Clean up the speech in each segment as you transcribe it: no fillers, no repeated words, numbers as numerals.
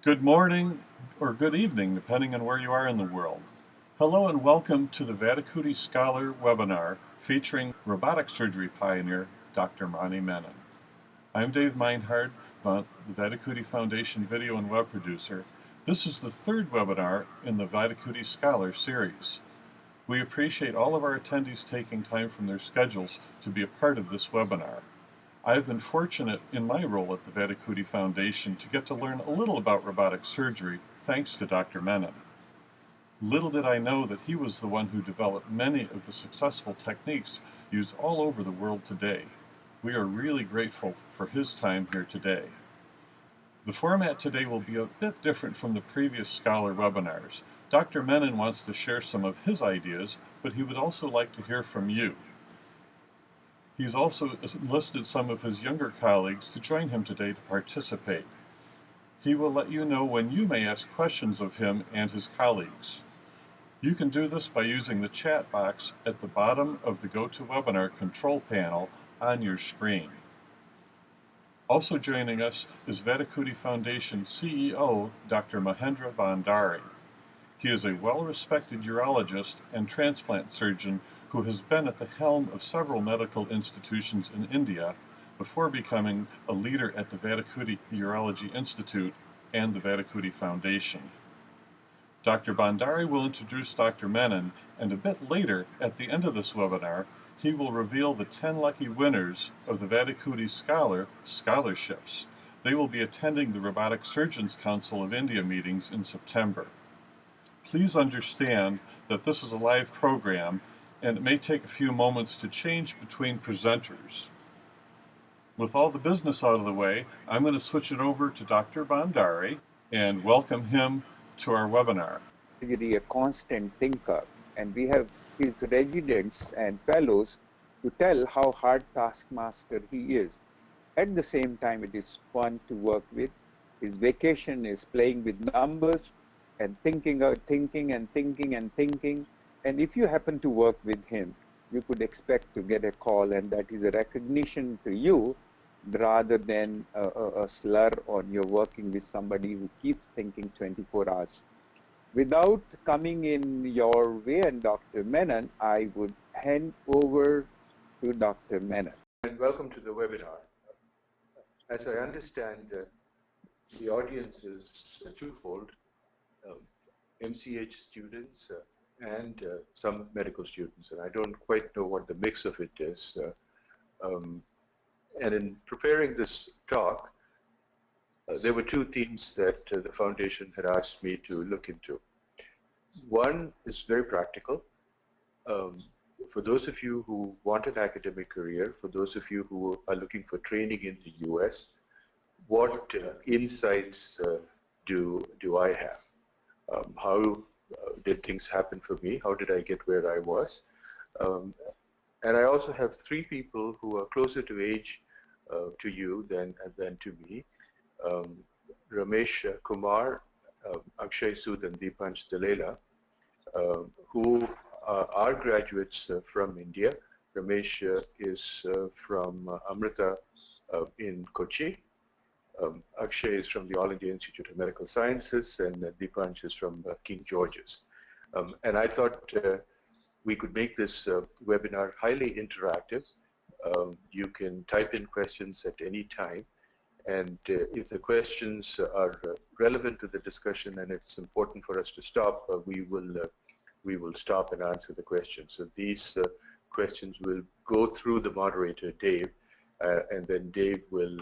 Good morning or good evening, depending on where you are in the world. Hello and welcome to the Vattikuti Scholar webinar featuring Robotic Surgery Pioneer Dr. Menon. I'm Dave Meinhard, the Vattikuti Foundation video and web producer. This is the third webinar in the Vattikuti Scholar series. We appreciate all of our attendees taking time from their schedules to be a part of this webinar. I've been fortunate in my role at the Vattikuti Foundation to get to learn a little about robotic surgery thanks to Dr. Menon. Little did I know that he was the one who developed many of the successful techniques used all over the world today. We are really grateful for his time here today. The format today will be a bit different from the previous Scholar webinars. Dr. Menon wants to share some of his ideas, but he would also like to hear from you. He's also enlisted some of his younger colleagues to join him today to participate. He will let you know when you may ask questions of him and his colleagues. You can do this by using the chat box at the bottom of the GoToWebinar control panel on your screen. Also joining us is Vattikuti Foundation CEO Dr. Mahendra Bhandari. He is a well-respected urologist and transplant surgeon who has been at the helm of several medical institutions in India before becoming a leader at the Vattikuti Urology Institute and the Vattikuti Foundation. Dr. Bhandari will introduce Dr. Menon, and a bit later, at the end of this webinar, he will reveal the 10 lucky winners of the Vattikuti Scholar scholarships. They will be attending the Robotic Surgeons Council of India meetings in September. Please understand that this is a live program and it may take a few moments to change between presenters. With all the business out of the way, I'm going to switch it over to Dr. Bhandari and welcome him to our webinar. Really a constant thinker, and we have his residents and fellows to tell how hard taskmaster he is. At the same time, it is fun to work with. His vacation is playing with numbers and thinking. And if you happen to work with him, you could expect to get a call, and that is a recognition to you rather than a slur on you're working with somebody who keeps thinking 24 hours. Without coming in your way, and Dr. Menon, I would hand over to Dr. Menon. And welcome to the webinar. As I understand, the audience is twofold, MCH students and some medical students, and I don't quite know what the mix of it is. And in preparing this talk, there were two themes that the foundation had asked me to look into. One is very practical. For those of you who want an academic career, for those of you who are looking for training in the US, what insights do I have? How did things happen for me? How did I get where I was? And I also have three people who are closer to age to you than to me. Ramesh Kumar, Akshay Sood, and Deepansh Dalela, who are graduates from India. Ramesh is from Amrita in Kochi. Akshay is from the All India Institute of Medical Sciences, and Deepansh is from King George's. And I thought we could make this webinar highly interactive. You can type in questions at any time, and if the questions are relevant to the discussion and it's important for us to stop, we will stop and answer the questions. So these questions will go through the moderator, Dave, and then Dave will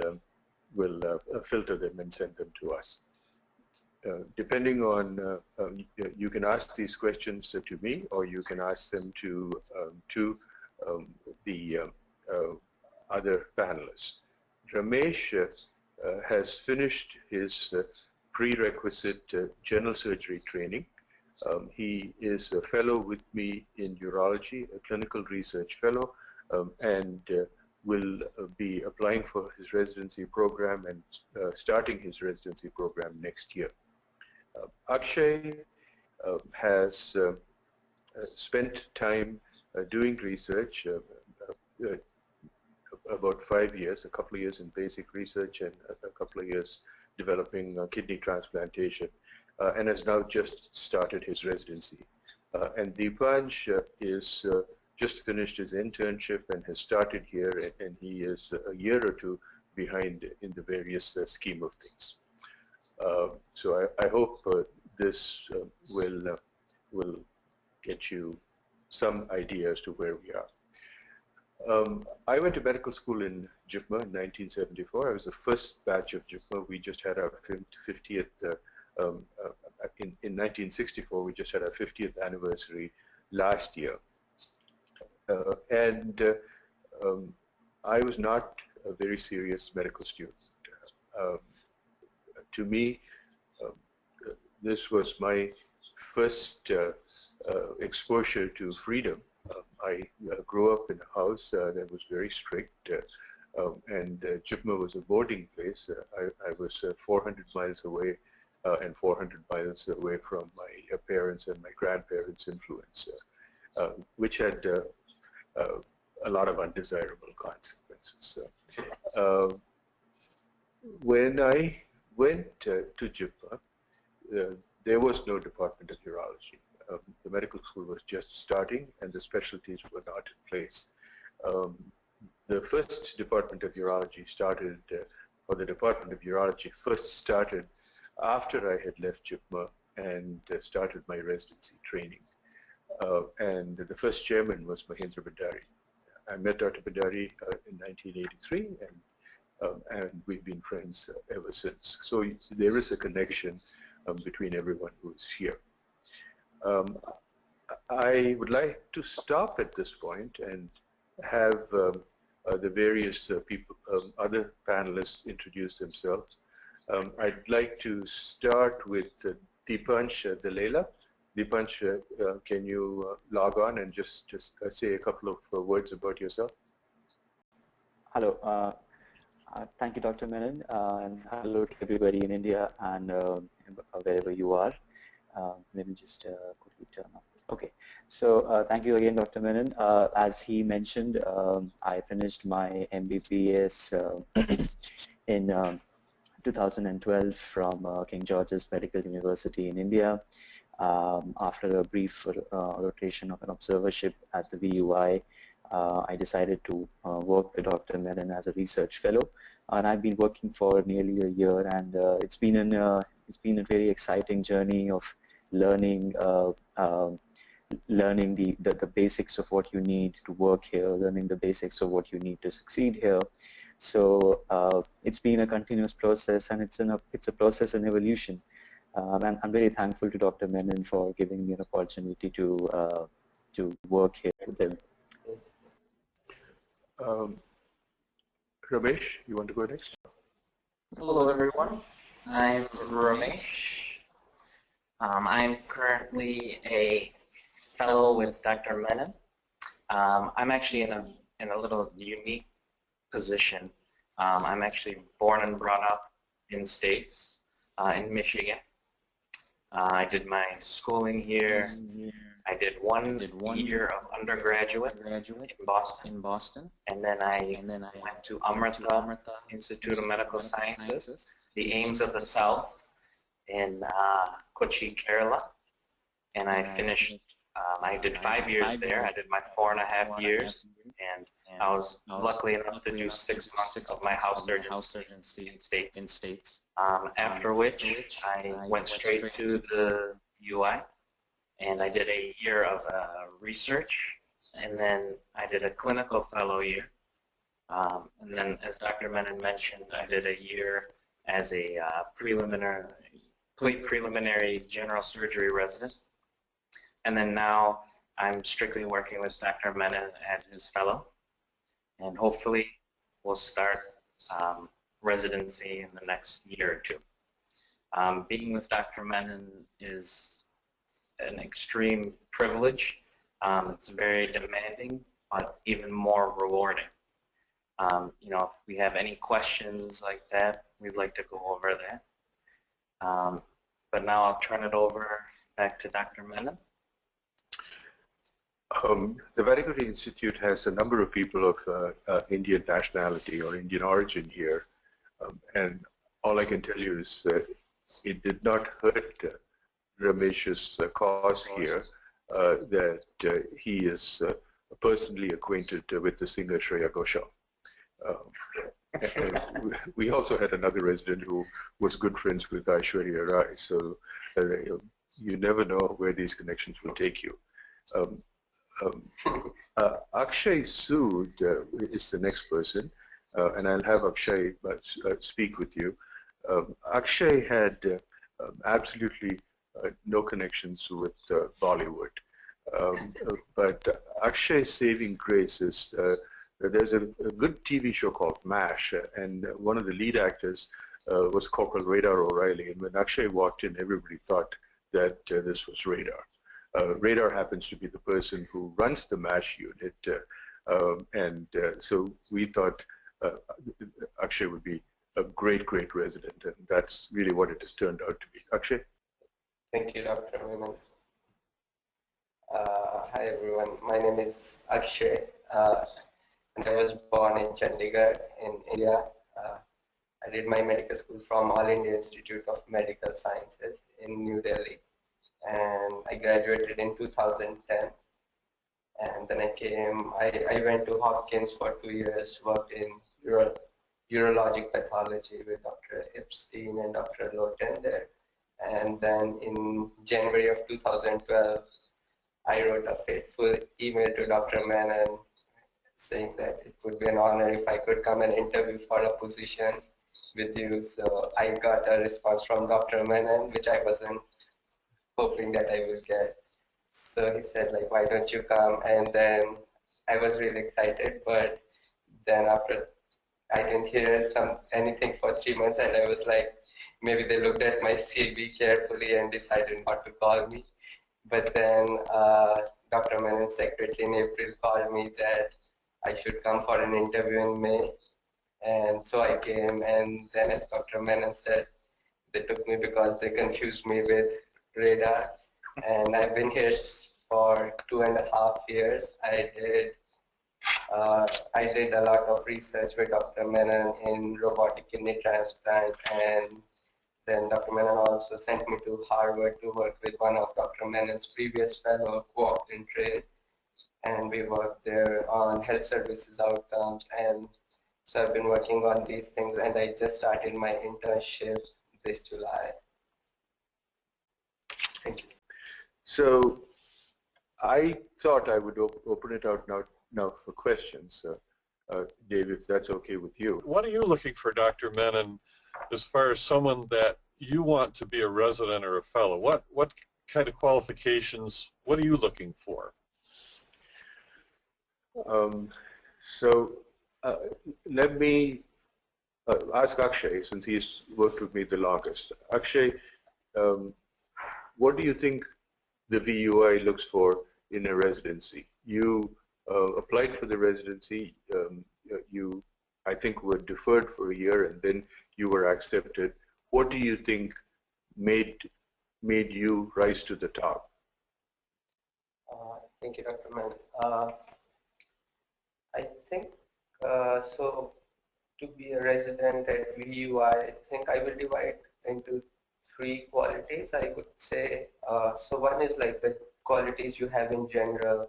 filter them and send them to us. Depending on, you can ask these questions to me, or you can ask them to the other panelists. Ramesh has finished his prerequisite general surgery training. He is a fellow with me in urology, a clinical research fellow, and will be applying for his residency program and starting his residency program next year. Akshay has spent time doing research, about 5 years, a couple of years in basic research and a couple of years developing kidney transplantation, and has now just started his residency. And Deepansh is just finished his internship and has started here, and he is a year or two behind in the various scheme of things. So I hope this will get you some idea as to where we are. I went to medical school in JIPMA in 1974. I was the first batch of JIPMA. We just had our 50th, in 1964, we just had our 50th anniversary last year. I was not a very serious medical student. To me, this was my first exposure to freedom. I grew up in a house that was very strict, and JIPMA was a boarding place. I was 400 miles away and 400 miles away from my parents' and my grandparents' influence, which had a lot of undesirable consequences. When I went to JIPMA, there was no Department of Urology. The medical school was just starting and the specialties were not in place. The first Department of Urology started, or the Department of Urology first started after I had left JIPMA and started my residency training. And the first chairman was Mahendra Bhandari. I met Dr. Bhandari in 1983, and we've been friends ever since. So there is a connection between everyone who is here. I would like to stop at this point and have the various people, other panelists introduce themselves. I'd like to start with Deepansh Dalela. Deepansh, can you log on and just say a couple of words about yourself? Hello. Thank you, Dr. Menon, and hello to everybody in India and wherever you are. Let me just quickly turn off this. Okay, so thank you again, Dr. Menon. As he mentioned, I finished my MBBS in 2012 from King George's Medical University in India. After a brief rotation of an observership at the VUI, I decided to work with Dr. Menon as a research fellow, and I've been working for nearly a year, and it's been a very exciting journey of learning learning the basics of what you need to work here, learning the basics of what you need to succeed here. So it's been a continuous process, and it's a process and evolution. And I'm very thankful to Dr. Menon for giving me an opportunity to work here with him. Ramesh, you want to go next? Hello, everyone. I'm Ramesh. I'm currently a fellow with Dr. Menon. I'm actually in a little unique position. I'm actually born and brought up in States, in Michigan. I did my schooling here. I did one year of undergraduate in Boston, and then I went to Amrita Institute of Medical Sciences, the Ames of the South, in Kochi, Kerala, and I finished. I did 5 years there. I did my 4.5 years, and I was lucky enough to do 6 months of my house surgery in States. After which I went straight to the UI, and I did a year of research, and then I did a clinical fellow year. And then, as Dr. Menon mentioned, I did a year as a preliminary general surgery resident. And then now I'm strictly working with Dr. Menon as his fellow, and hopefully we'll start residency in the next year or two. Being with Dr. Menon is an extreme privilege. It's very demanding, but even more rewarding. You know, if we have any questions like that, we'd like to go over that. But now I'll turn it over back to Dr. Menon. The Vattikuti Institute has a number of people of Indian nationality or Indian origin here, and all I can tell you is that it did not hurt Ramesh's cause here that he is personally acquainted with the singer Shreya Ghoshal. And we also had another resident who was good friends with Aishwarya Rai, so you never know where these connections will take you. Akshay Sood is the next person, and I'll have Akshay speak with you. Akshay had absolutely no connections with Bollywood, but Akshay's saving grace is there's a good TV show called MASH, and one of the lead actors was Corporal Radar O'Reilly, and when Akshay walked in, everybody thought that this was Radar. Radar happens to be the person who runs the MASH unit, so we thought Akshay would be a great, great resident, and that's really what it has turned out to be. Akshay? Thank you, Dr. Menon. Hi, everyone. My name is Akshay, and I was born in Chandigarh in India. I did my medical school from All India Institute of Medical Sciences in New Delhi, and I graduated in 2010. And then I went to Hopkins for 2 years, worked in urologic pathology with Dr. Epstein and Dr. Loten there. And then in January of 2012, I wrote a faithful email to Dr. Menon saying that it would be an honor if I could come and interview for a position with you. So I got a response from Dr. Menon, which I wasn't hoping that I would get. So he said, like, why don't you come? And then I was really excited, but then after I didn't hear anything for 3 months, and I was like, maybe they looked at my CV carefully and decided not to call me. But then Dr. Menon's secretary in April called me that I should come for an interview in May. And so I came, and then as Dr. Menon said, they took me because they confused me with Radar. And I've been here for 2.5 years. I did a lot of research with Dr. Menon in robotic kidney transplant, and then Dr. Menon also sent me to Harvard to work with one of Dr. Menon's previous fellow co-opted trade, and we worked there on health services outcomes. And so I've been working on these things, and I just started my internship this July. Thank you. So I thought I would open it out now for questions. Dave, if that's okay with you. What are you looking for, Dr. Menon, as far as someone that you want to be a resident or a fellow? What kind of qualifications, what are you looking for? Let me ask Akshay, since he's worked with me the longest. Akshay, what do you think the VUI looks for in a residency? You applied for the residency, you, I think, were deferred for a year, and then you were accepted. What do you think made you rise to the top? Thank you, Dr. Menon. I think, so to be a resident at VUI, I think I will divide into 3 qualities, I would say. So one is like the qualities you have in general,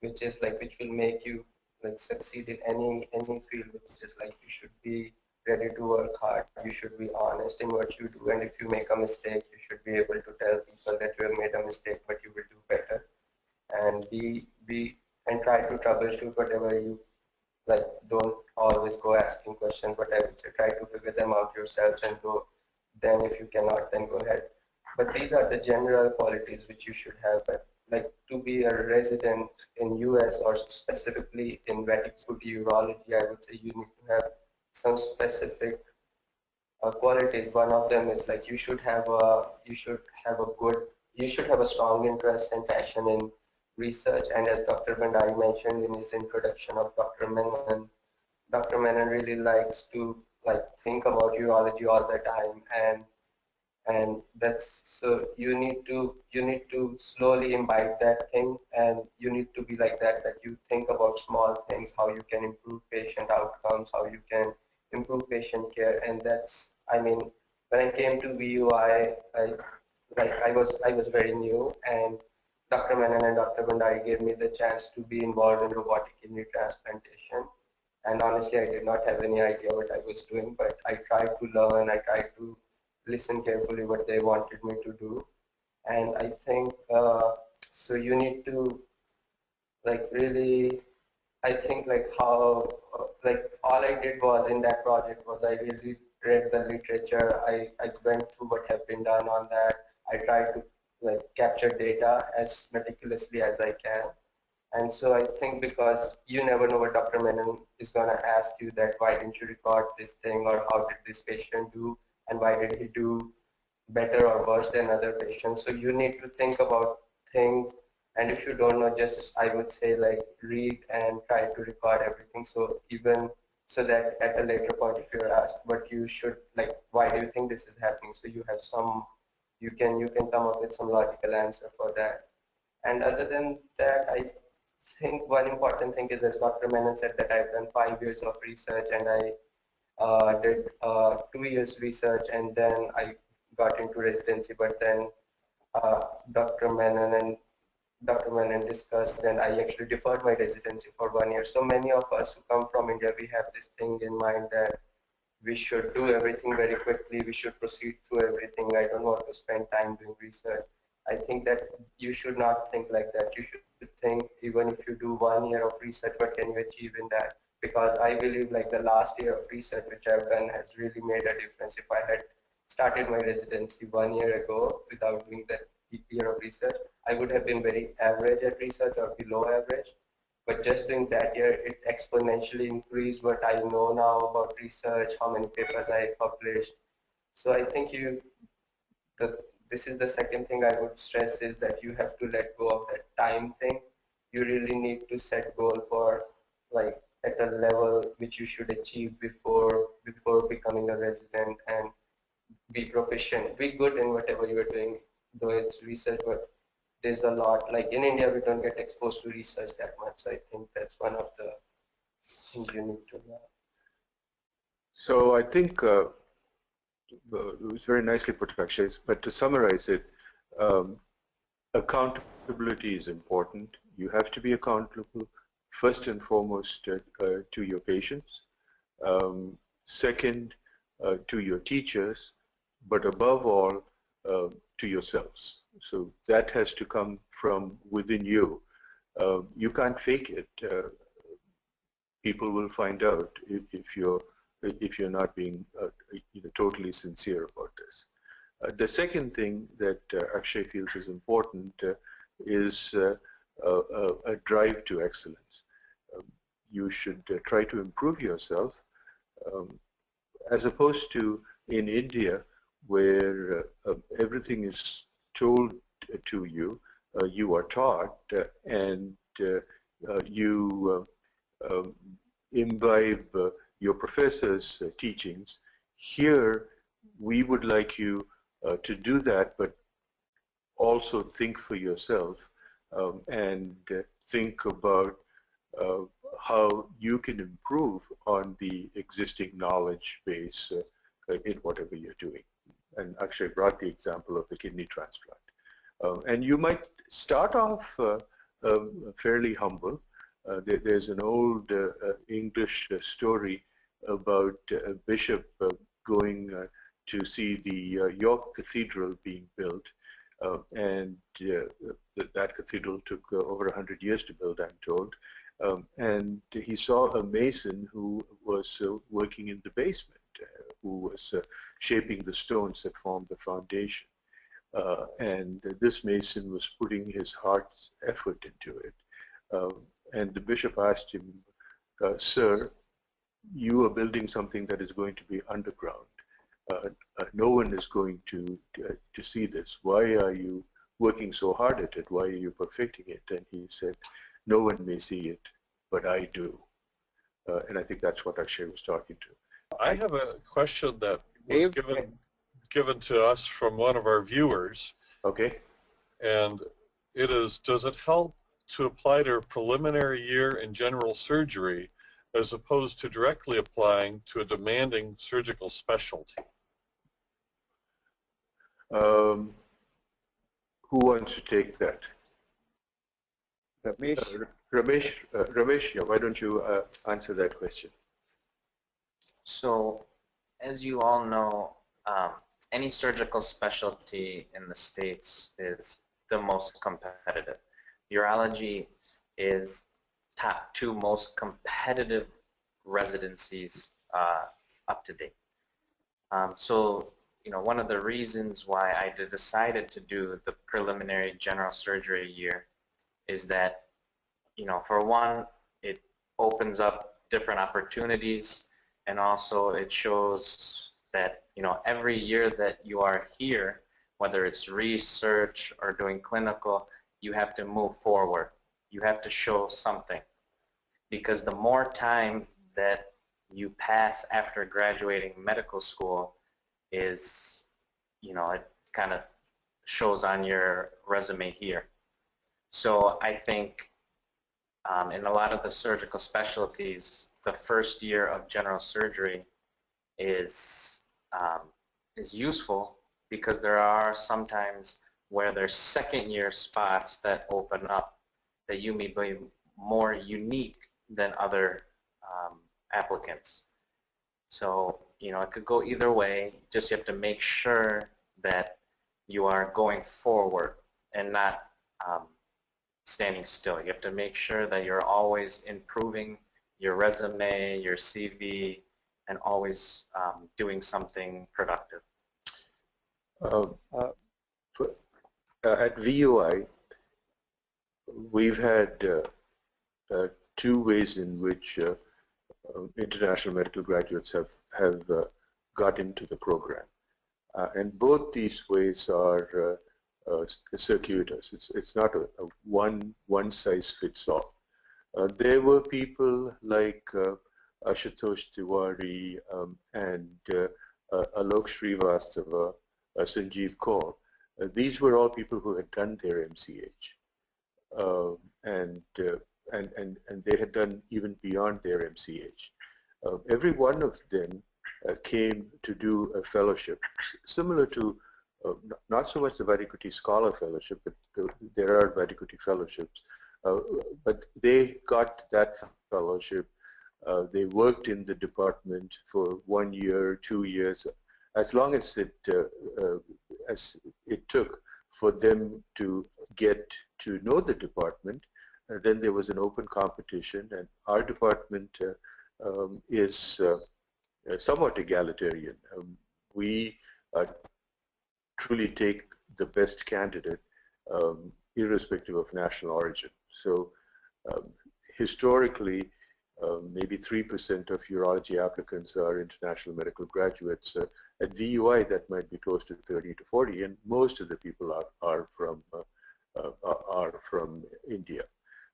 which is like, which will make you like succeed in any field, which is like, you should be ready to work hard, you should be honest in what you do, and if you make a mistake, you should be able to tell people that you have made a mistake, but you will do better, and and try to troubleshoot whatever you like. Don't always go asking questions, but I would say try to figure them out yourselves, and then if you cannot, then go ahead. But these are the general qualities which you should have. But like, to be a resident in US, or specifically in Vattikuti Urology, I would say you need to have some specific qualities. One of them is like, you should have a strong interest and passion in research. And as Dr. Bhandari mentioned in his introduction of Dr. Menon really likes to like think about urology all the time, and that's, so you need to slowly imbibe that thing, and you need to be like that you think about small things, how you can improve patient outcomes, how you can improve patient care. And that's, I mean, when I came to VU, I was very new, and Dr. Menon and Dr. Bhandari gave me the chance to be involved in robotic kidney transplantation. And honestly, I did not have any idea what I was doing, but I tried to learn, I tried to listen carefully what they wanted me to do. And I think, so you need to like really, I think like how, like all I did was in that project was I really read the literature, I went through what have been done on that, I tried to like capture data as meticulously as I can. And so I think because you never know what Dr. Menon is going to ask you, that why didn't you record this thing, or how did this patient do, and why did he do better or worse than other patients. So you need to think about things, and if you don't know, just I would say like read and try to record everything. So even so that at a later point, if you're asked what you should, like why do you think this is happening, so you have some, you can come up with some logical answer for that. And other than that, I think one important thing is, as Dr. Menon said, that I've done 5 years of research, and I did 2 years research, and then I got into residency. But then Dr. Menon discussed, and I actually deferred my residency for 1 year. So many of us who come from India, we have this thing in mind that we should do everything very quickly, we should proceed through everything. I don't want to spend time doing research. I think that you should not think like that. You should think, even if you do 1 year of research, what can you achieve in that? Because I believe like the last year of research which I've done has really made a difference. If I had started my residency 1 year ago without doing that year of research, I would have been very average at research or below average. But just doing that year, it exponentially increased what I know now about research, how many papers I published. So I think this is the second thing I would stress, is that you have to let go of that time thing. You really need to set goal for like at a level which you should achieve before becoming a resident, and be proficient, be good in whatever you are doing, though it's research. But there's a lot, like in India, we don't get exposed to research that much. So I think that's one of the things you need to learn. So I think it was very nicely put, Akshay, but to summarize it, accountability is important. You have to be accountable first and foremost to your patients, second to your teachers, but above all to yourselves. So that has to come from within you. You can't fake it. People will find out if you're not being totally sincere about this. The second thing that Akshay feels is important is a drive to excellence. You should try to improve yourself, as opposed to in India, where everything is told to you, you are taught, and you imbibe your professor's teachings. Here, we would like you to do that, but also think for yourself and think about how you can improve on the existing knowledge base in whatever you're doing. And Akshay brought the example of the kidney transplant. And you might start off fairly humble. There's an old English story about a bishop going to see the York Cathedral being built. And that cathedral took over 100 years to build, I'm told. And he saw a mason who was working in the basement, who was shaping the stones that formed the foundation. And this mason was putting his heart's effort into it. And the bishop asked him, "Sir, you are building something that is going to be underground. No one is going to see this. Why are you working so hard at it? Why are you perfecting it?" And he said, "No one may see it, but I do." And I think that's what Akshay was talking to. I have a question that was given to us from one of our viewers. Okay. And it is, does it help to apply to a preliminary year in general surgery as opposed to directly applying to a demanding surgical specialty? Who wants to take that? Ramesh? Ramesh, yeah, why don't you answer that question? So, as you all know, any surgical specialty in the States is the most competitive. Urology is top 2 most competitive residencies up to date. So, you know, one of the reasons why I decided to do the preliminary general surgery year is that, you know, for one, it opens up different opportunities, and also it shows that, you know, every year that you are here, whether it's research or doing clinical, you have to move forward. You have to show something, because the more time that you pass after graduating medical school is, you know, it kind of shows on your resume here. So I think in a lot of the surgical specialties, the first year of general surgery is useful, because there are sometimes where there's second year spots that open up that you may be more unique than other applicants. So, you know, it could go either way. Just you have to make sure that you are going forward and not standing still. You have to make sure that you're always improving your resume, your CV, and always doing something productive. At VUI, we've had 2 ways in which international medical graduates have got into the program. And both these ways are circuitous. It's not a one size fits all. There were people like Ashutosh Tiwari and Alok Srivastava, Sanjeev Kaur. These were all people who had done their MCH, and they had done even beyond their MCH. Every one of them came to do a fellowship, similar to not so much the Vattikuti Scholar Fellowship, but there are Vattikuti Fellowships. But they got that fellowship. They worked in the department for 1 year, 2 years, as long as it took for them to get to know the department. Then there was an open competition, and our department is somewhat egalitarian. We truly take the best candidate, irrespective of national origin. So historically, maybe 3% of urology applicants are international medical graduates. At VUI, that might be close to 30 to 40, and most of the people are from India.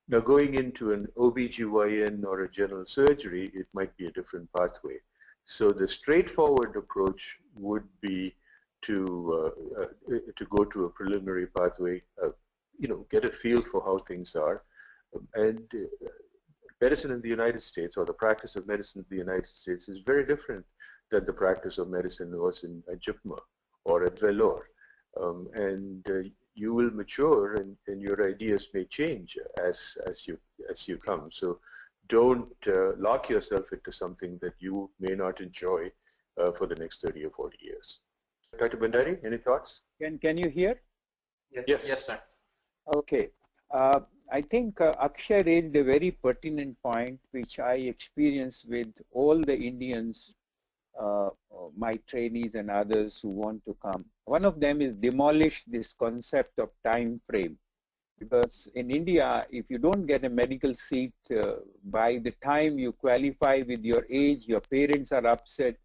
Now, going into an OBGYN or a general surgery, it might be a different pathway. So the straightforward approach would be to go to a preliminary pathway, you know, get a feel for how things are, and medicine in the United States, or the practice of medicine in the United States, is very different than the practice of medicine was in JIPMA or at Vellore. You will mature, and your ideas may change as you come. So don't lock yourself into something that you may not enjoy for the next 30 or 40 years. Dr. Bhandari, any thoughts? Can you hear? Yes, sir. Okay. I think Akshay raised a very pertinent point, which I experienced with all the Indians, my trainees and others who want to come. One of them is demolish this concept of time frame. Because in India, if you don't get a medical seat by the time you qualify with your age, your parents are upset,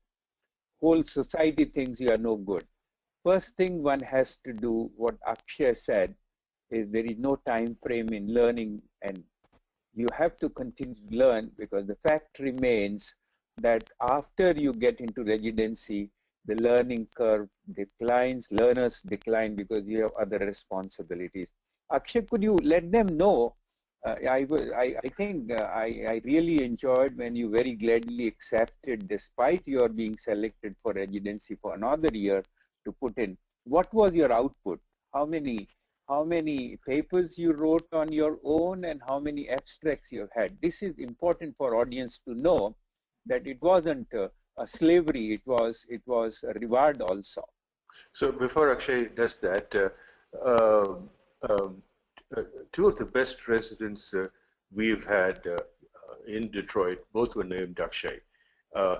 whole society thinks you are no good. First thing one has to do, what Akshay said, is there is no time frame in learning, and you have to continue to learn, because the fact remains that after you get into residency, the learning curve declines, learners decline because you have other responsibilities. Akshay, could you let them know I think I really enjoyed when you very gladly accepted, despite your being selected for residency for another year, to put in. What was your output? How many papers you wrote on your own, and how many abstracts you had? This is important for audience to know that it wasn't a slavery. It was a reward also. So before Akshay does that, um, um, two of the best residents we've had in Detroit, both were named Akshay,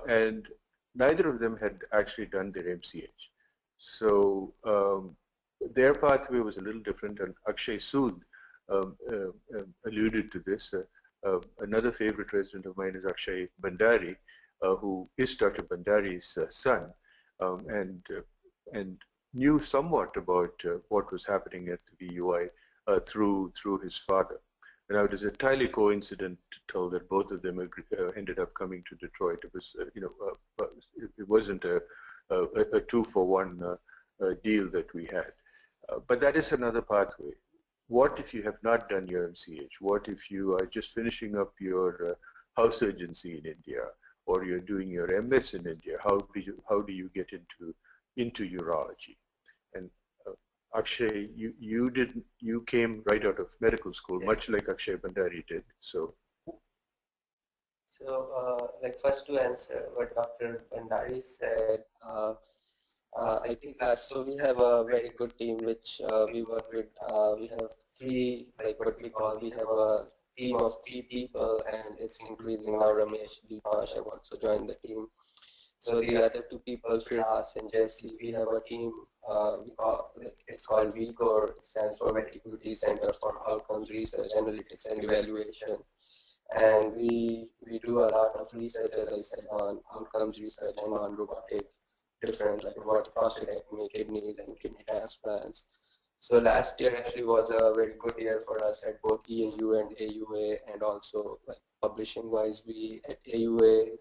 and neither of them had actually done their MCH. So their pathway was a little different, and Akshay soon alluded to this. Another favorite resident of mine is Akshay Bhandari, who is Dr. Bhandari's son, and knew somewhat about what was happening at the VUI through his father. Now it is entirely coincidental that both of them ended up coming to Detroit. It was it wasn't a 2-for-1 deal that we had. But that is another pathway. What if you have not done your MCH? What if you are just finishing up your house surgency in India, or you're doing your MS in India? How do you get into urology? And Akshay, you came right out of medical school, Yes. much like Akshay Bhandari did. So like first to answer what Dr. Bhandari said, I think so we have a very good team which we work with. We have three, like what we call, we have a team of 3 people, and it's increasing now. Ramesh, Deepash have also joined the team. So the other 2 people, Firas and Jesse, we have a team. We call, it's called VCOR, it stands for Vattikuti Center for Outcomes Research, Analytics and Evaluation. And we do a lot of research, as I said, on outcomes research and on robotic, different like robotic prostatectomy, kidneys, and kidney transplants. So last year actually was a very good year for us at both EAU and AUA, and also like publishing wise, we at AUA,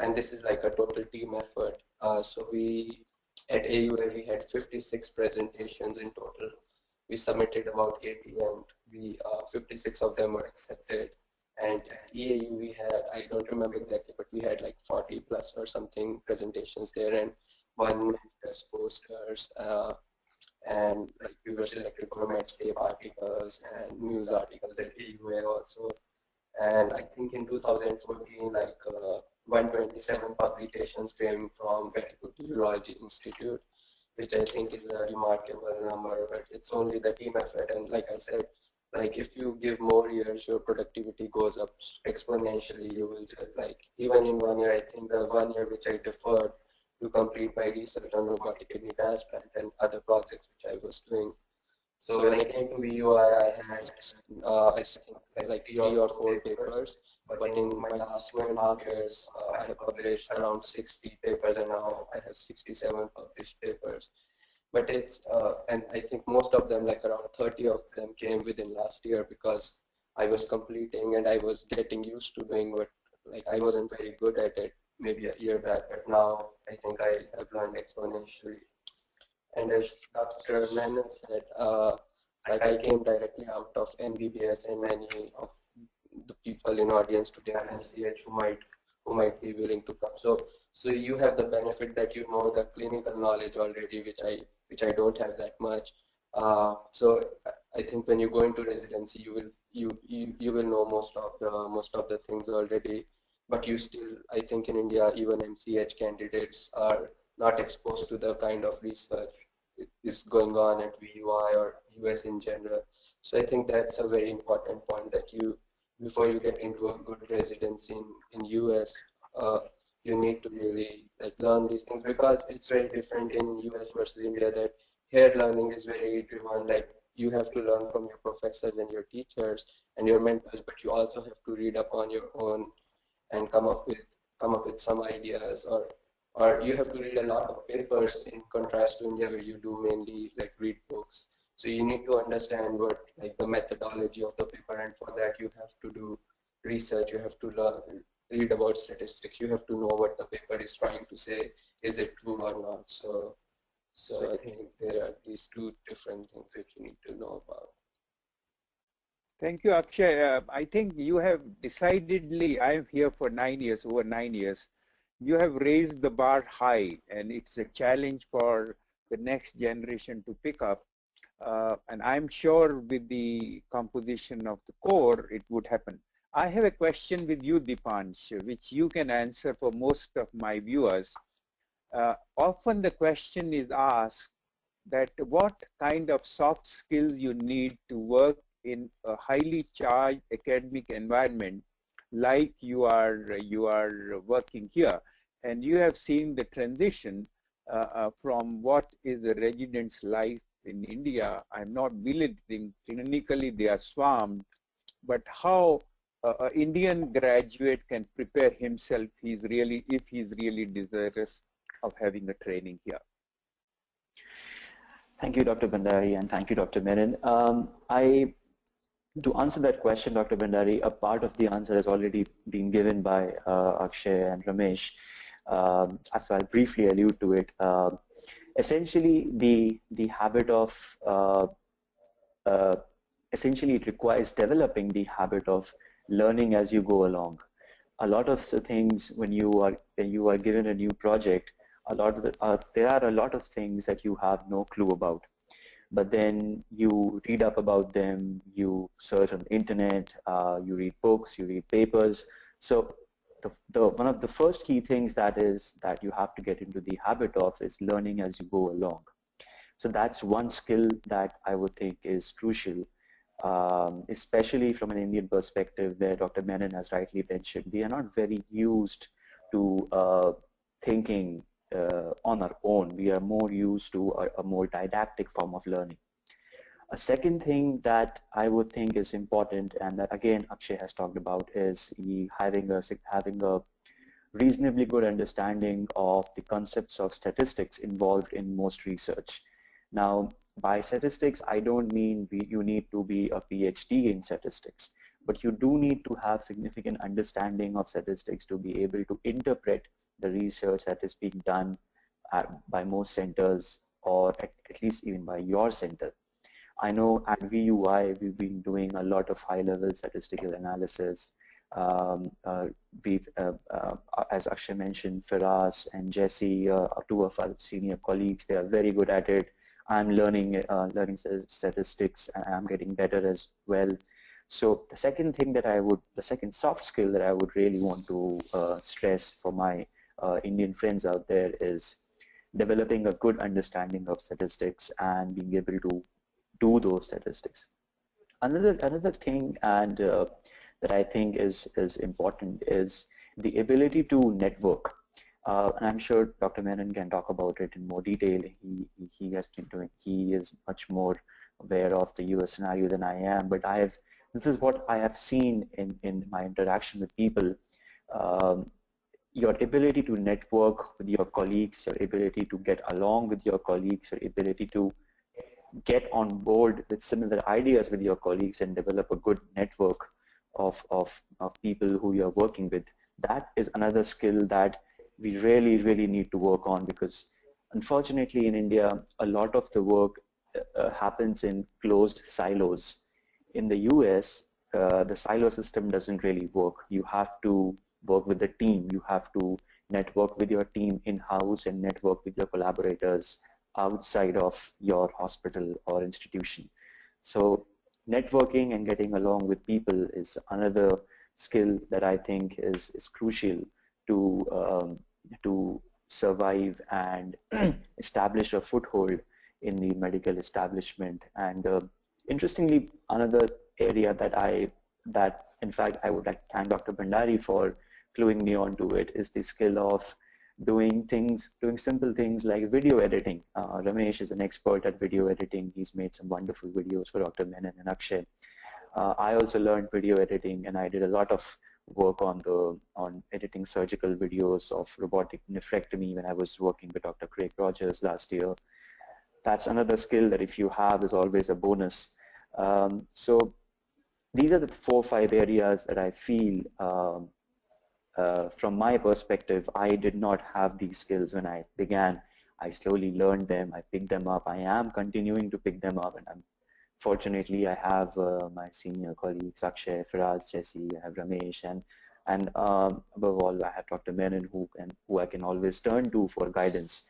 and this is like a total team effort. So we at AUA we had 56 presentations in total. We submitted about 80, and 56 of them were accepted. And at EAU we had, I don't remember exactly, but we had like 40 plus or something presentations there, and 1 posters, and like we were selected for Medscape articles and news articles at AUA also. And I think in 2014, like 127 publications came from Vattikuti Urology Institute, which I think is a remarkable number, but it's only the team effort. And like I said, like if you give more years, your productivity goes up exponentially. You will just like, even in 1 year, I think the 1 year which I deferred to complete my research on robotic kidney transplant and other projects which I was doing. So when I came to VUI, I had, I think, like 3 or 4 papers, but in my last 2.5 years, I have published around 60 papers, and now I have 67 published papers. But it's, and I think most of them, like around 30 of them came within last year, because I was completing and I was getting used to doing what, like I wasn't very good at it maybe a year back, but now I think I have learned exponentially. And as Dr. Menon said, like I came directly out of MBBS, and many of the people in audience today are MCH who might be willing to come. So you have the benefit that you know the clinical knowledge already, which I don't have that much. So I think when you go into residency, you will know most of the things already. But you still, I think in India, even MCH candidates are not exposed to the kind of research is going on at VUI or US in general. So I think that's a very important point, that you, before you get into a good residency in US, you need to really like learn these things, because it's very different in US versus India, that here learning is very driven, like you have to learn from your professors and your teachers and your mentors, but you also have to read up on your own and come up with some ideas, or you have to read a lot of papers, in contrast to India where you do mainly like read books. So you need to understand what like the methodology of the paper, and for that you have to do research, you have to read about statistics, you have to know what the paper is trying to say, is it true or not. So I think there are these 2 different things which you need to know about. Thank you, Akshay. I think you have decidedly, I'm here for 9 years, over 9 years. You have raised the bar high, and it's a challenge for the next generation to pick up. And I'm sure with the composition of the core, it would happen. I have a question with you, Dipansh, which you can answer for most of my viewers. Often the question is asked that what kind of soft skills you need to work in a highly charged academic environment like you are working here, and you have seen the transition from what is a resident's life in India. I'm not belittling, clinically they are swamped, but how an Indian graduate can prepare himself if he's really desirous of having a training here. Thank you, Dr. Bhandari, and thank you, Dr. Menon. To answer that question, Dr. Bhandari, a part of the answer has already been given by Akshay and Ramesh, so I'll briefly allude to it. Essentially, the habit of essentially it requires developing the habit of learning as you go along. A lot of the things when you are given a new project, there are a lot of things that you have no clue about. But then you read up about them, you search on the internet, you read books, you read papers. So one of the first key things that you have to get into the habit of is learning as you go along. So that's one skill that I would think is crucial, especially from an Indian perspective, where Dr. Menon has rightly mentioned, we are not very used to thinking on our own. We are more used to a more didactic form of learning. A second thing that I would think is important, and that again Akshay has talked about, is having a reasonably good understanding of the concepts of statistics involved in most research. Now, by statistics, I don't mean you need to be a PhD in statistics, but you do need to have significant understanding of statistics to be able to interpret the research that is being done by most centers, or at least even by your center. I know at VUI we've been doing a lot of high-level statistical analysis. As Akshay mentioned, Firas and Jesse, two of our senior colleagues, they are very good at it. I'm learning statistics, and I'm getting better as well. So the second thing that the second soft skill that I would really want to stress for my Indian friends out there is developing a good understanding of statistics and being able to do those statistics. Another thing that I think is important is the ability to network. And I'm sure Dr. Menon can talk about it in more detail. He is much more aware of the US scenario than I am, but this is what I have seen in my interaction with people. Your ability to network with your colleagues, your ability to get along with your colleagues, your ability to get on board with similar ideas with your colleagues and develop a good network of people who you're working with. That is another skill that we really need to work on, because unfortunately in India, a lot of the work happens in closed silos. In the US, the silo system doesn't really work. You have to work with the team. You have to network with your team in-house and network with your collaborators outside of your hospital or institution. So networking and getting along with people is another skill that I think is crucial to survive and establish a foothold in the medical establishment. And interestingly, another area that in fact I would like to thank Dr. Bhandari for cluing me onto it is the skill of doing simple things like video editing. Ramesh is an expert at video editing. He's made some wonderful videos for Dr. Menon and Akshay. I also learned video editing, and I did a lot of work on editing surgical videos of robotic nephrectomy when I was working with Dr. Craig Rogers last year. That's another skill that if you have is always a bonus. So these are the 4 or 5 areas that I feel from my perspective, I did not have these skills when I began. I slowly learned them, I picked them up, I am continuing to pick them up, and I'm fortunately, I have my senior colleagues, Akshay, Firaz, Jesse, I have Ramesh, and above all, I have Dr. Menon, who I can always turn to for guidance.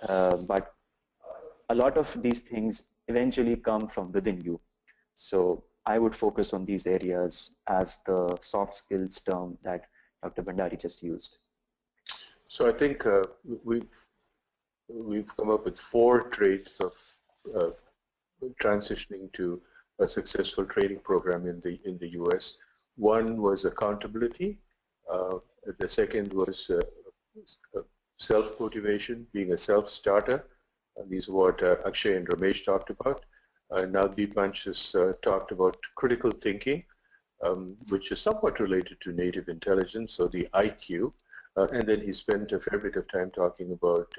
But a lot of these things eventually come from within you. So I would focus on these areas as the soft skills term that Dr. Bhandari just used. So I think we've come up with 4 traits of transitioning to a successful training program in the US. One was accountability. The second was self-motivation, being a self-starter. These are what Akshay and Ramesh talked about. Now Deepansh has talked about critical thinking, which is somewhat related to native intelligence, so the IQ. And then he spent a fair bit of time talking about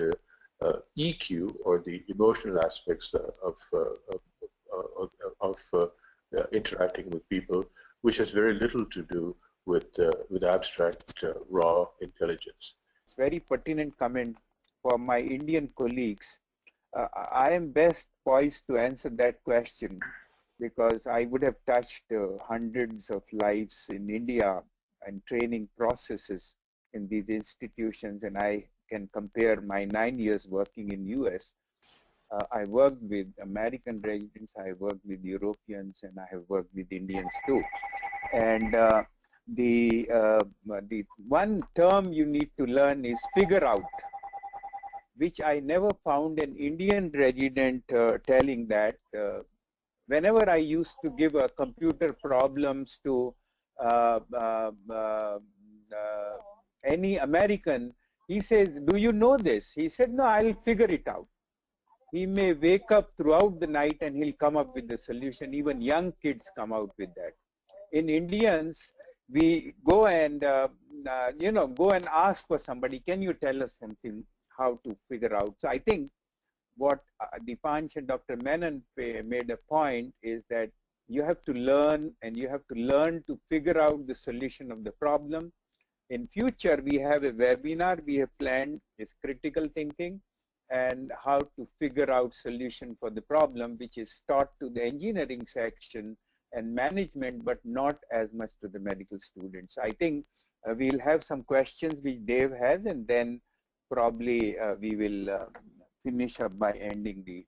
EQ, or the emotional aspects of interacting with people, which has very little to do with abstract raw intelligence. It's very pertinent comment for my Indian colleagues. I am best poised to answer that question because I would have touched hundreds of lives in India and training processes in these institutions, and I can compare my 9 years working in US. I worked with American residents, I worked with Europeans, and I have worked with Indians too. And the one term you need to learn is figure out, which I never found an Indian resident telling that. Whenever I used to give computer problems to any American, he says, do you know this? He said, no, I'll figure it out. He may wake up throughout the night and he'll come up with the solution. Even young kids come out with that. In Indians, we go and go and ask for somebody, can you tell us something, how to figure out? So I think what Deepansh and Dr. Menon made a point is that you have to learn, and you have to learn to figure out the solution of the problem. In future, we have a webinar we have planned, is critical thinking and how to figure out solution for the problem, which is taught to the engineering section and management, but not as much to the medical students. I think we'll have some questions which Dave has, and then probably we will finish up by ending the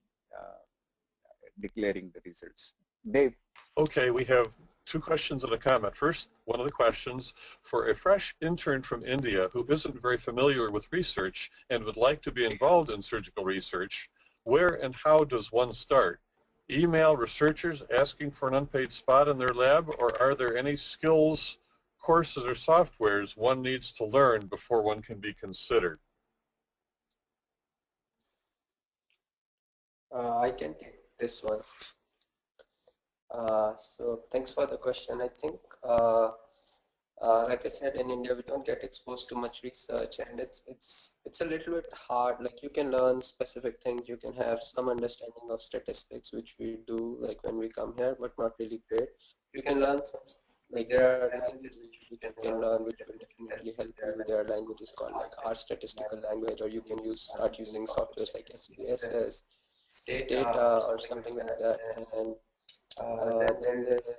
declaring the results. Dave. Okay, we have 2 questions and a comment. First, one of the questions: for a fresh intern from India who isn't very familiar with research and would like to be involved in surgical research, where and how does one start? Email researchers asking for an unpaid spot in their lab, or are there any skills, courses, or softwares one needs to learn before one can be considered? I can take this one. So thanks for the question. I think, like I said, in India we don't get exposed to much research, and it's a little bit hard. Like, you can learn specific things, you can have some understanding of statistics, which we do like when we come here, but not really great. You can learn some, like there are languages which you can learn, which will definitely help you. There are languages called like R statistical language, or you can start using softwares like SPSS, Stata, or something like that. And then there's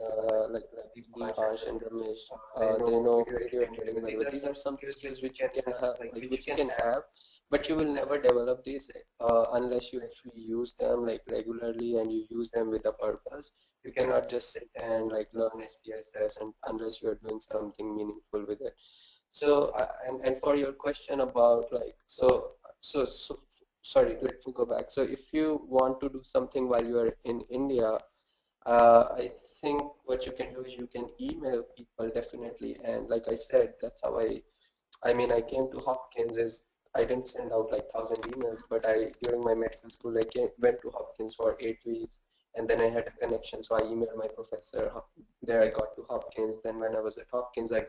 like Deepansh and Ramesh. They know video editing very well. These are some skills which you can have, but you will never develop these unless you actually use them like regularly and you use them with a purpose. You cannot just sit and like learn SPSS and unless you are doing something meaningful with it. So and for your question about like sorry, let me go back. So if you want to do something while you are in India, I think what you can do is you can email people, definitely. And like I said, that's how I mean, I came to Hopkins. I didn't send out like 1,000 emails, but during my medical school, I went to Hopkins for 8 weeks, and then I had a connection, so I emailed my professor. There I got to Hopkins. Then when I was at Hopkins, I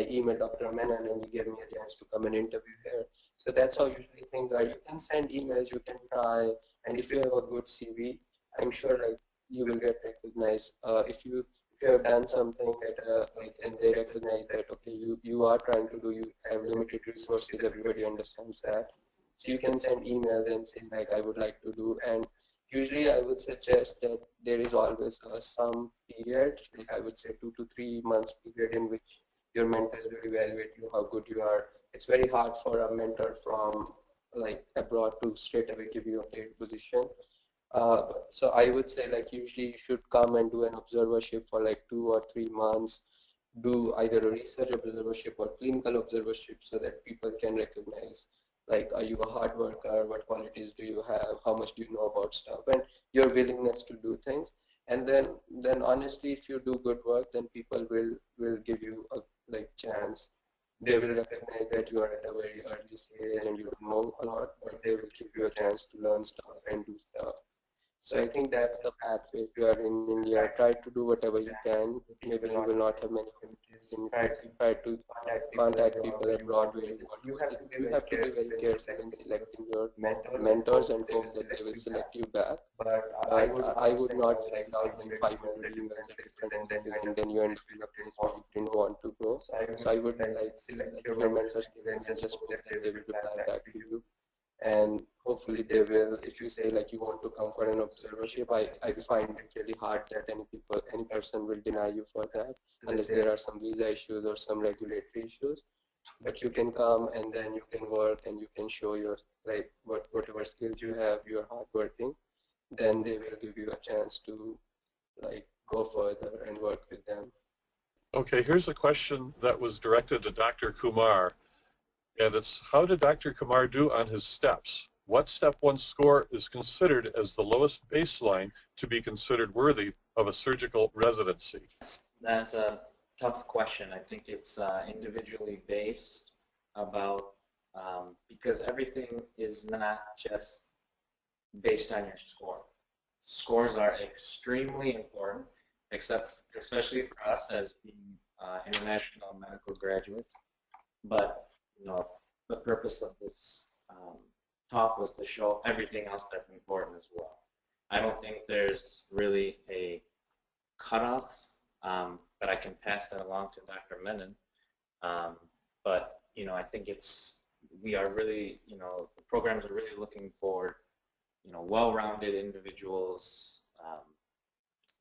emailed Dr. Menon, and he gave me a chance to come and interview here. So that's how usually things are. You can send emails, you can try, and if you have a good CV, I'm sure like you will get recognized. If you have done something that like, and they recognize that okay, you are trying to do, you have limited resources, everybody understands that. So you can send emails and say like I would like to do, and usually I would suggest that there is always some period, like I would say 2 to 3 months period in which your mentors will evaluate you, how good you are. It's very hard for a mentor from like abroad to straight away give you a paid position. So I would say like usually you should come and do an observership for like 2 or 3 months, do either a research observership or clinical observership so that people can recognize like are you a hard worker, what qualities do you have, how much do you know about stuff, and your willingness to do things. And then honestly, if you do good work, then people will give you a like chance. They will recognize that you are at a very early stage and you don't know a lot, but they will give you a chance to learn stuff and do stuff. So I think that's the pathway. If you are in India, try to do whatever you can. Maybe you will not have many opportunities. Try to contact people abroad. You have to be very careful in selecting your mentors and hope that they will select you back. But I would not send out like 500 emails at different places and then you end up in a place where you didn't want to go. So I would like select your mentors and just hope that they will reply back to you. And hopefully they will, if you say like you want to come for an observership, I find it really hard that any person will deny you for that unless there are some visa issues or some regulatory issues. But you can come and then you can work and you can show your like whatever skills you have, you're hardworking, then they will give you a chance to like go further and work with them. Okay, here's a question that was directed to Dr. Kumar. And it's, how did Dr. Kumar do on his steps? What step 1 score is considered as the lowest baseline to be considered worthy of a surgical residency? That's a tough question. I think it's individually based about, because everything is not just based on your score. Scores are extremely important, especially for us as being international medical graduates. But you know, the purpose of this talk was to show everything else that's important as well. I don't think there's really a cutoff, but I can pass that along to Dr. Menon. But you know, I think we are really, you know, the programs are really looking for, you know, well-rounded individuals,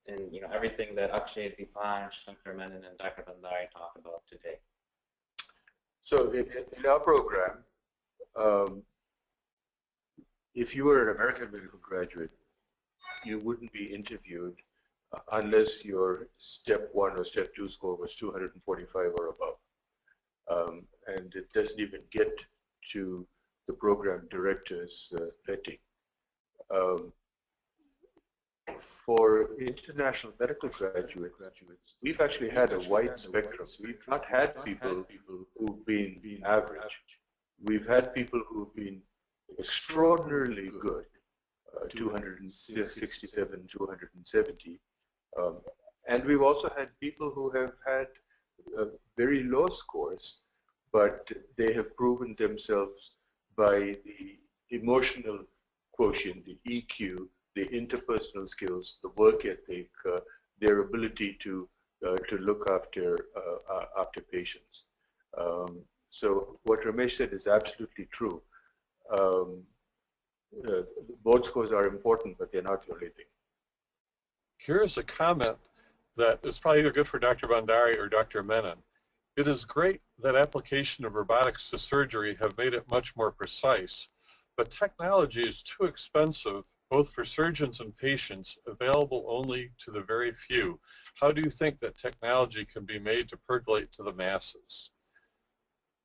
and you know, everything that Akshay, Deepansh, Dr. Menon, and Dr. Bhandari talked about today. So in our program, if you were an American medical graduate, you wouldn't be interviewed unless your step 1 or step 2 score was 245 or above. And it doesn't even get to the program director's vetting. For international medical graduates, we've actually had a wide spectrum. We've not had people who've been average. We've had people who've been extraordinarily good, 267, 270. And we've also had people who have had very low scores, but they have proven themselves by the emotional quotient, the EQ, the interpersonal skills, the work ethic, their ability to look after patients. So what Ramesh said is absolutely true. Both scores are important, but they're not the only thing. Here's a comment that is probably either good for Dr. Bhandari or Dr. Menon. It is great that application of robotics to surgery have made it much more precise, but technology is too expensive, both for surgeons and patients, available only to the very few. How do you think that technology can be made to percolate to the masses?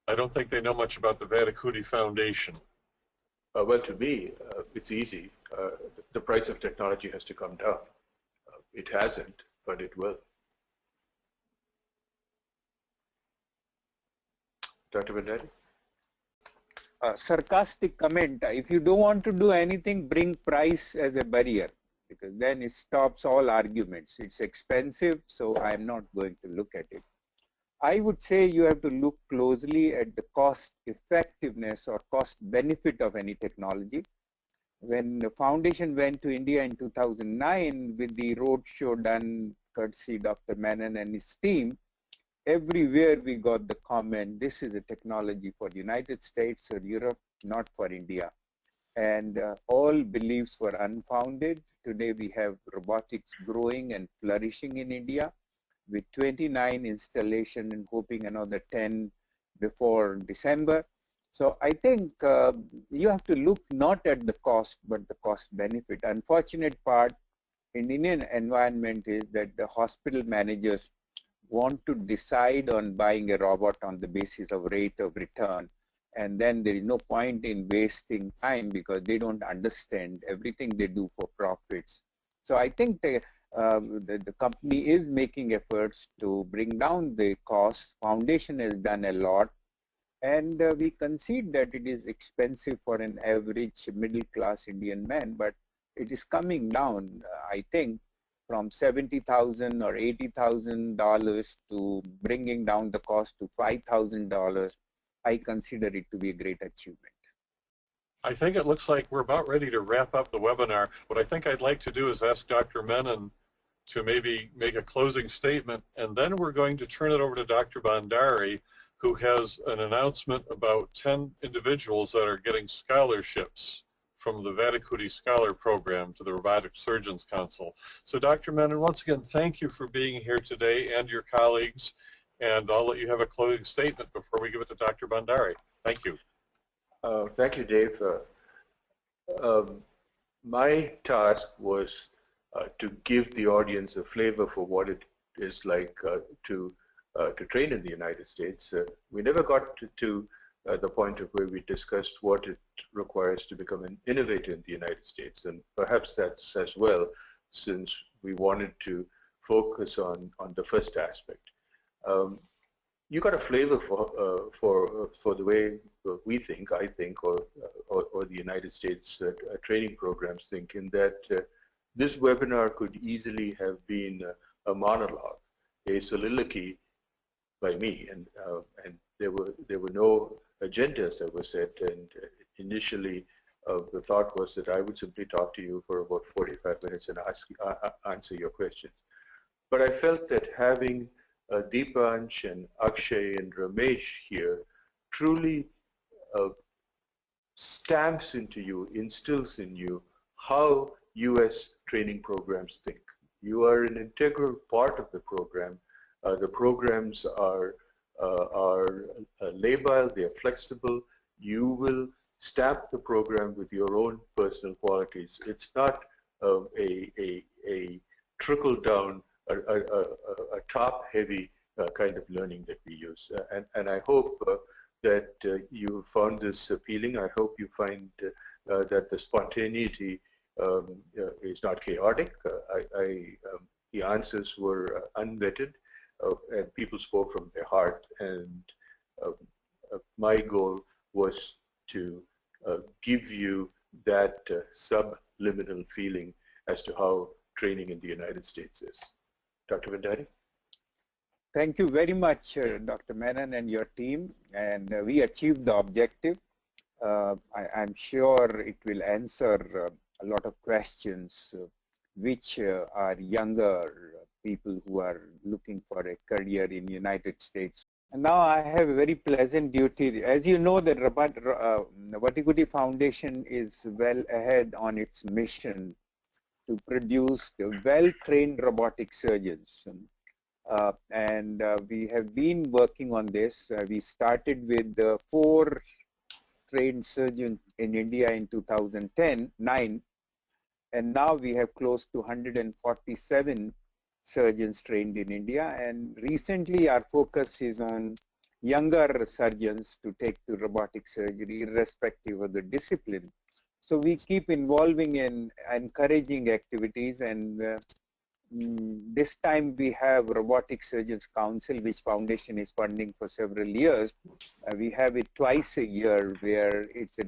I don't think they know much about the Vattikuti Foundation. Well, to me, it's easy. The price of technology has to come down. It hasn't, but it will. Dr. Bhandari? Sarcastic comment, if you don't want to do anything, bring price as a barrier, because then it stops all arguments. It's expensive, so I'm not going to look at it. I would say you have to look closely at the cost effectiveness or cost benefit of any technology. When the foundation went to India in 2009 with the roadshow done courtesy Dr. Menon and his team, everywhere we got the comment, this is a technology for the United States or Europe, not for India. and all beliefs were unfounded. Today we have robotics growing and flourishing in India with 29 installation and hoping another 10 before December. So I think you have to look not at the cost but the cost benefit. Unfortunate part in Indian environment is that the hospital managers want to decide on buying a robot on the basis of rate of return, and then there is no point in wasting time because they don't understand everything they do for profits. So I think the company is making efforts to bring down the costs. Foundation has done a lot, and we concede that it is expensive for an average middle class Indian man, but it is coming down, I think, from $70,000 or $80,000 to bringing down the cost to $5,000. I consider it to be a great achievement. I think it looks like we're about ready to wrap up the webinar. What I think I'd like to do is ask Dr. Menon to maybe make a closing statement, and then we're going to turn it over to Dr. Bhandari, who has an announcement about 10 individuals that are getting scholarships from the Vattikuti Scholar program to the Robotic Surgeons Council. So Dr. Menon, once again, thank you for being here today and your colleagues, and I'll let you have a closing statement before we give it to Dr. Bhandari. Thank you. Thank you, Dave. My task was to give the audience a flavor for what it is like to train in the United States. We never got to the point of where we discussed what it requires to become an innovator in the United States, and perhaps that's as well, since we wanted to focus on the first aspect. You got a flavor for the way we think, I think, or the United States training programs think, in that this webinar could easily have been a monologue, a soliloquy by me, and there were no agendas that were set, and initially the thought was that I would simply talk to you for about 45 minutes and answer your questions. But I felt that having Deepansh and Akshay and Ramesh here truly stamps into you, instills in you how US training programs think. You are an integral part of the program. The programs are labile, they are flexible. You will stamp the program with your own personal qualities. It's not a trickle down, a top-heavy kind of learning that we use. And I hope that you found this appealing. I hope you find that the spontaneity is not chaotic. The answers were unvetted, and people spoke from their heart. And my goal was to give you that subliminal feeling as to how training in the United States is. Dr. Bhandari? Thank you very much, Dr. Menon and your team, and we achieved the objective. I'm sure it will answer a lot of questions which are younger people who are looking for a career in the United States. And now I have a very pleasant duty. As you know, the Vattikuti Foundation is well ahead on its mission to produce well-trained robotic surgeons. And we have been working on this. We started with 4 trained surgeons in India in 2009, and now we have close to 147 surgeons trained in India. And recently our focus is on younger surgeons to take to robotic surgery irrespective of the discipline. So we keep involving in encouraging activities, and this time we have Robotic Surgeons Council, which Foundation is funding for several years. We have it twice a year, where it's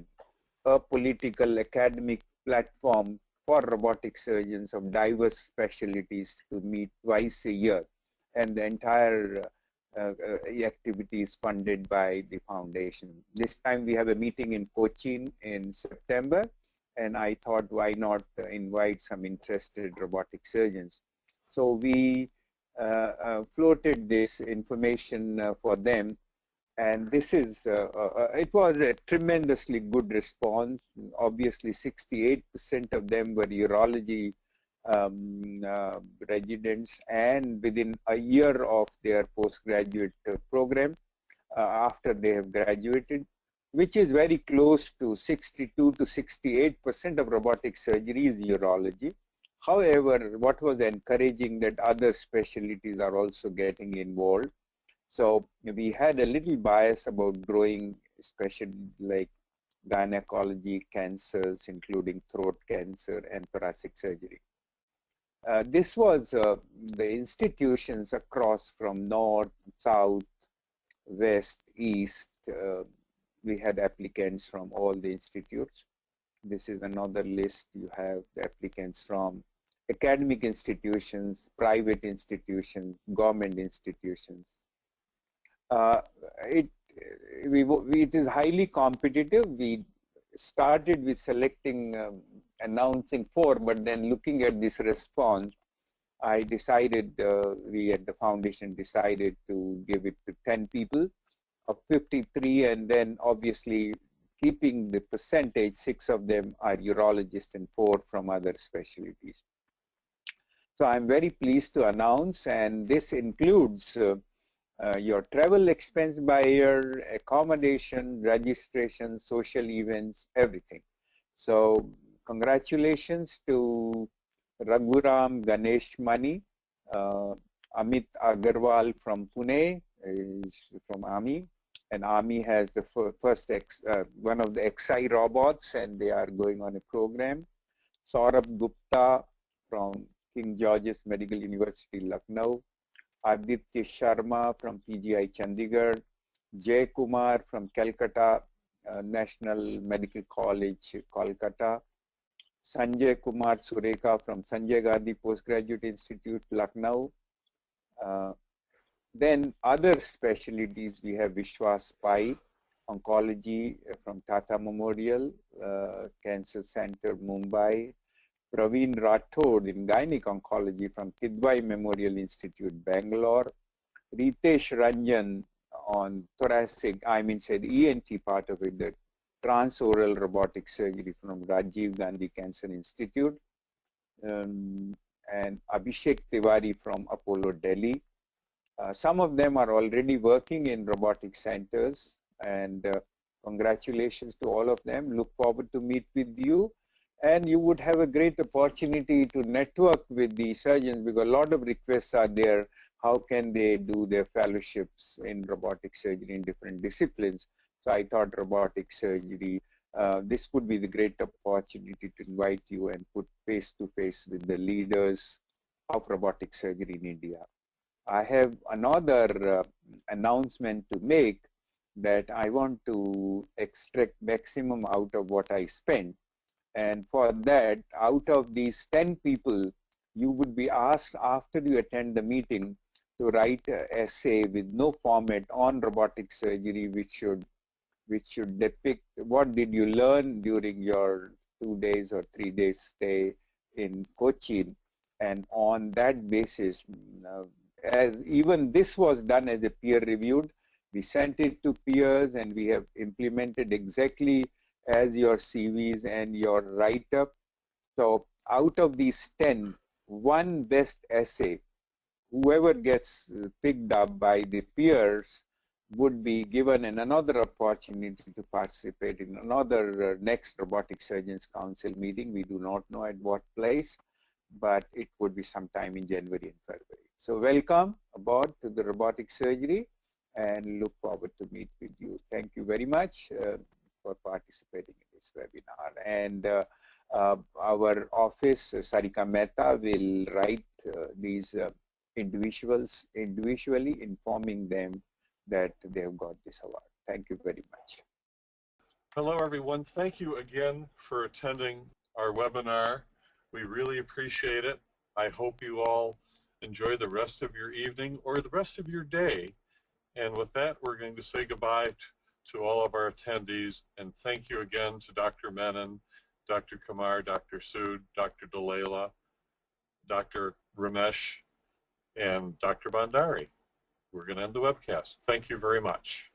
a political academic platform for robotic surgeons of diverse specialties to meet twice a year, and the entire activity is funded by the foundation. This time we have a meeting in Cochin in September, and I thought, why not invite some interested robotic surgeons. So we floated this information for them, And this is, it was a tremendously good response. Obviously, 68% of them were urology residents, and within a year of their postgraduate program, after they have graduated, which is very close to 62 to 68% of robotic surgery is urology. However, what was encouraging that other specialties are also getting involved. So we had a little bias about growing, especially like gynecology, cancers, including throat cancer and thoracic surgery. This was the institutions across from north, south, west, east. We had applicants from all the institutes. This is another list. You have the applicants from academic institutions, private institutions, government institutions. It is highly competitive. We started with selecting, announcing 4, but then looking at this response, I decided, we at the foundation decided to give it to 10 people of 53, and then obviously keeping the percentage, 6 of them are urologists and 4 from other specialties. So I'm very pleased to announce, and this includes your travel expense by year, accommodation, registration, social events, everything. So congratulations to Raghuram Ganesh Mani, Amit Agarwal from Pune, is from Army, and Army has the first one of the XI robots, and they are going on a program. Saurabh Gupta from King George's Medical University, Lucknow. Aditya Sharma from PGI Chandigarh, Jay Kumar from Calcutta National Medical College, Kolkata, Sanjay Kumar Sureka from Sanjay Gandhi Postgraduate Institute, Lucknow. Then other specialties, we have Vishwas Pai, Oncology from Tata Memorial Cancer Center, Mumbai. Praveen Rathod in Gynec Oncology from Kidwai Memorial Institute, Bangalore. Ritesh Ranjan on thoracic, ENT part of it, the transoral robotic surgery from Rajiv Gandhi Cancer Institute. And Abhishek Tiwari from Apollo, Delhi. Some of them are already working in robotic centers, and congratulations to all of them. Look forward to meet with you. And you would have a great opportunity to network with the surgeons, because a lot of requests are there. How can they do their fellowships in robotic surgery in different disciplines? So I thought robotic surgery, this would be the great opportunity to invite you and put face-to-face with the leaders of robotic surgery in India. I have another announcement to make, that I want to extract maximum out of what I spent. And for that, out of these 10 people, you would be asked after you attend the meeting to write an essay with no format on robotic surgery, which should depict what did you learn during your 2 days or 3 days stay in Cochin. And on that basis, as even this was done as a peer reviewed, we sent it to peers, and we have implemented exactly as your CVs and your write-up. So out of these 10, one best essay, whoever gets picked up by the peers would be given another opportunity to participate in another next Robotic Surgeons Council meeting. We do not know at what place, but it would be sometime in January and February. So welcome aboard to the robotic surgery, and look forward to meet with you. Thank you very much for participating in this webinar. And our office, Sarika Mehta, will write these individuals individually, informing them that they have got this award. Thank you very much. Hello, everyone. Thank you again for attending our webinar. We really appreciate it. I hope you all enjoy the rest of your evening or the rest of your day. And with that, we're going to say goodbye to all of our attendees, and thank you again to Dr. Menon, Dr. Kumar, Dr. Sood, Dr. Dalila, Dr. Ramesh, and Dr. Bhandari. We're going to end the webcast. Thank you very much.